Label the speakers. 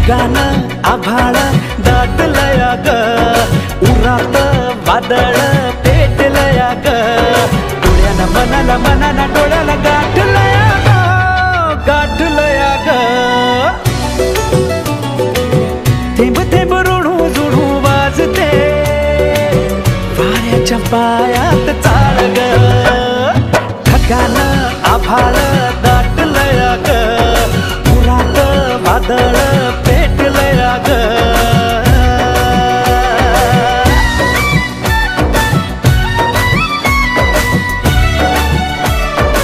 Speaker 1: ढगानं आभाळ दाटलया ग, उरात वादळ पेटलया ग, डोळ्यानं मनाला मनाला डोळ्याला गाठलया ग, गाठलया ग. थेंब थेंब ऋणू जुळू वाजते वाऱ्याच्या पायात चाळ ग, ढगानं आभाळ दाटलया ग, उरात वादळ